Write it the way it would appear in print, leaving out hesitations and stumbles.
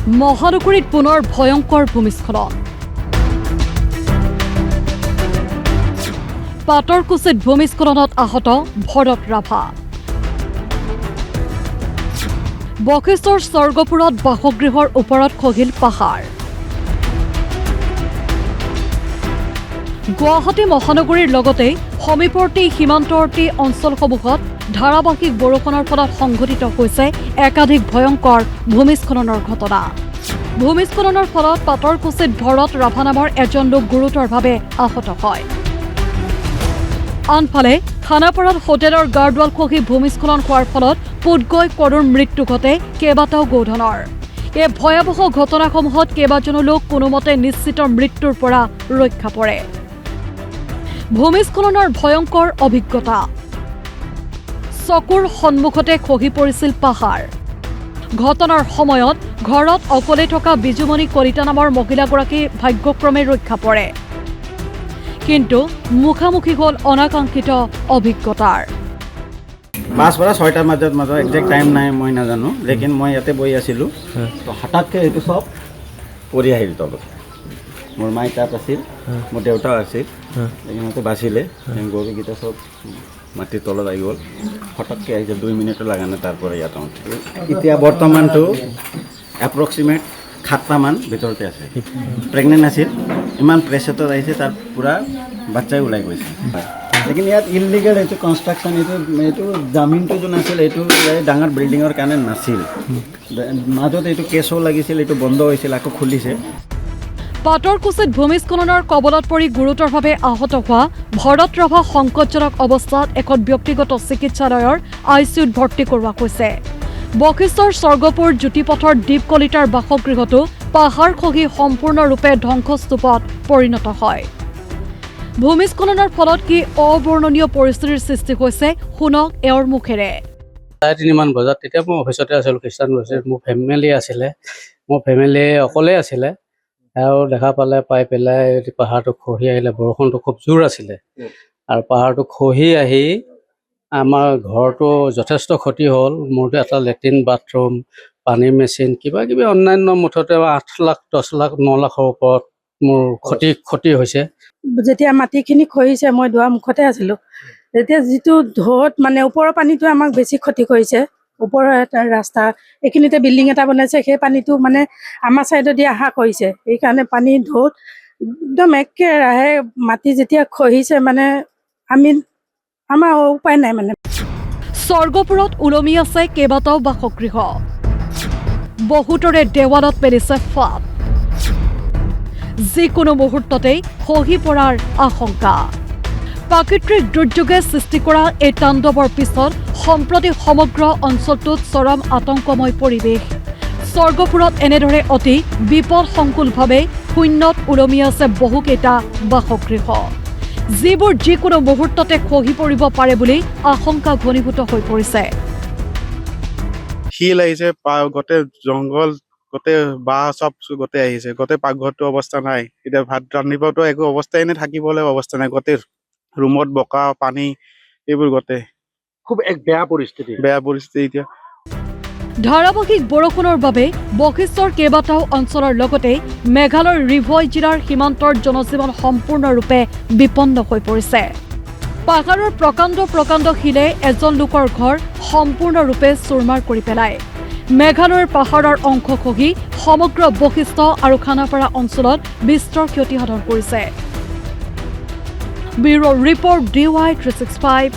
মহানগৰীত পুনৰ ভয়ংকৰ ভূমিস্খলন। পাটৰকুছিত ভূমিস্খলনত আহত ভৰত ৰাভা। বশিষ্ঠৰ স্বৰ্গপুৰত বাসগৃহৰ ওপৰত খহিল পাহাৰ। গুৱাহাটী মহানগৰীৰ লগতে সমীপৱৰ্তী সীমান্তৱৰ্তী অঞ্চলসমূহত ধাৰাবাহিক বৰষুণৰ ফলত সংঘটিত হৈছে একাধিক ভয়ংকৰ ভূমিস্খলনৰ ঘটনা। ভূমিস্খলনৰ ফলত পাটৰকুছিত ভৰত ৰাভা নামৰ এজন লোক গুৰুতৰভাৱে আহত হয়। আনফালে খানাপাৰাত হোটেলৰ গাৰ্ডৱাল খহি ভূমিস্খলন হোৱাৰ ফলত পুতগৈ কৰুৰ মৃত্যু ঘটে কেইবাটাও গৌধনৰ। এই ভয়াৱহ ঘটনাসমূহত কেইবাজনো লোক কোনোমতে নিশ্চিত মৃত্যুৰ পৰা ৰক্ষা পৰে। ভূমিস্খলনৰ ভয়ংকৰ অভিজ্ঞতা। চকুৰ সন্মুখতে খহি পৰিছিল পাহাৰ। ঘটনাৰ সময়ত ঘৰত অকলে থকা বিজুমণি কলিতা নামৰ মহিলাগৰাকী ভাগ্যক্ৰমে ৰক্ষা পৰে, কিন্তু মুখামুখি হ'ল অনাকাংক্ষিত অভিজ্ঞতাৰ। 5 পৰা 6টাৰ মাজত একজেক্ট টাইম নাই, মই নাজানো। লেকিন মই ইয়াতে বহি আছিলোঁ, তো হঠাৎকৈ এইটো চব পৰি আহিল তলত। মোৰ মাই তাত আছিল, মোৰ দেউতাও আছিল, সিহঁতে বাচিলে। গৰুকেইটা চব মাটিৰ তলত আহি গ'ল। হঠাৎকৈ আহিছে, 2 মিনিটো লগা নাই তাৰ পৰা ইয়াত আহোঁতে। এতিয়া বৰ্তমানটো এপ্ৰক্সিমেট 7টামান ভিতৰতে আছে। প্ৰেগনেণ্ট আছিল, ইমান প্ৰেছাৰত আহিছে, তাৰ পূৰা বাচ্চাই ওলাই গৈছে। লেকিন ইয়াত ইলিগেল এইটো কনষ্ট্ৰাকশ্যন, এইটো জামিনটো যোন আছিল, এইটো ডাঙৰ বিল্ডিঙৰ কাৰণে নাছিল। মাজত এইটো কেছো লাগিছিল, এইটো বন্ধ হৈছিল, আকৌ খুলিছে। পাটৰকুছিত ভূমিস্খলনৰ কবলত পৰি গুৰুতৰভাৱে আহত হোৱা ভৰত ৰাভা সংকটজনক অৱস্থাত এখন ব্যক্তিগত চিকিৎসালয়ৰ ICUত ভৰ্তি কৰোৱা হৈছে। বশিষ্ঠৰ স্বৰ্গপুৰ জ্যোতিপথৰ দীপ কলিতাৰ বাসগৃহতো পাহাৰ খহি সম্পূৰ্ণৰূপে ধ্বংসস্তূপত পৰিণত হয়। ভূমিস্খলনৰ ফলত কি অবৰ্ণনীয় পৰিস্থিতিৰ সৃষ্টি হৈছে, শুনক এওঁৰ মুখেৰে। 3:30 বজাত তেতিয়া মই অফিচতে আছিলোঁ, খ্ৰীষ্টান বস্তিত। মোৰ ফেমিলি আছিলে, মোৰ ফেমিলি অকলে আছিলে। আৰু দেখা পাই পেলাই পাহাৰটো খহি আহিলে। বৰষুণটো খুব জোৰ আছিলে, আৰু পাহাৰটো খহি আহি আমাৰ ঘৰটো যথেষ্ট ক্ষতি হ'ল। মোৰতো এটা লেট্ৰিন, বাথৰুম, পানী মেচিন, কিবা কিবি অন্যান্য মুঠতে 8 লাখ, 10 লাখ, 9 লাখৰ ওপৰত মোৰ ক্ষতি হৈছে। যেতিয়া মাটিখিনি খহিছে, মই দুৱাৰমুখতে আছিলোঁ। তেতিয়া যিটো ঢৌত মানে ওপৰৰ পানীটোৱে আমাক বেছি ক্ষতি কৰিছে। ওপৰৰ এটা ৰাস্তা, এইখিনিতে বিল্ডিং এটা বনাইছে, সেই পানীটো মানে আমাৰ ছাইডেদি অহা কৰিছে। সেইকাৰণে পানী ঢৌত একদম একেৰাহে মাটি যেতিয়া খহিছে, মানে আমাৰ উপায় নাই। মানে স্বৰ্গপুৰত ওলমি আছে কেইবাটাও বাসগৃহ। বহুতৰে দেৱালত পেলিছে ফাট। যিকোনো মুহূৰ্ততেই খহি পৰাৰ আশংকা। প্ৰাকৃতিক দুৰ্যোগে সৃষ্টি কৰা এই তাণ্ডৱৰ পিছত সম্প্ৰতি সমগ্ৰ অঞ্চলটোত চৰম আতংকময় পৰিৱেশ। স্বৰ্গপুৰত এনেদৰে অতি বিপদসংকুলভাৱে শূন্যত ওলমি আছে বহুকেইটা বাসগৃহ, যিবোৰ যিকোনো মুহূৰ্ততে খহি পৰিব পাৰে বুলি আশংকা ঘনীভূত হৈ পৰিছে। শিল আহিছে, গোটেই জংঘল, গোটেই বাঁহ চব গোটেই আহিছে। গোটেই পাকঘৰটো অৱস্থা নাই। এতিয়া ভাত ৰান্ধিবতো একো অৱস্থাই নাই, থাকিবলৈ অৱস্থা নাই। গোটেই ৰুমত বোকা, পানী, এইবোৰ গোটেই খুব এক বেয়া পৰিস্থিতি এতিয়া। ধাৰাবাহিক বৰষুণৰ বাবে বশিষ্ঠৰ কেইবাটাও অঞ্চলৰ লগতে মেঘালয়ৰ ৰিভই জিলাৰ সীমান্তৰ জনজীৱন সম্পূৰ্ণৰূপে বিপন্ন হৈ পৰিছে। পাহাৰৰ প্ৰকাণ্ড শিলে এজন লোকৰ ঘৰ সম্পূৰ্ণৰূপে চুৰমাৰ কৰি পেলায়। মেঘালয়ৰ পাহাৰৰ অংশ খহি সমগ্ৰ বশিষ্ঠ আৰু খানাপাৰা অঞ্চলত বিস্তৰ ক্ষতিসাধন কৰিছে। Bureau' report DY 365।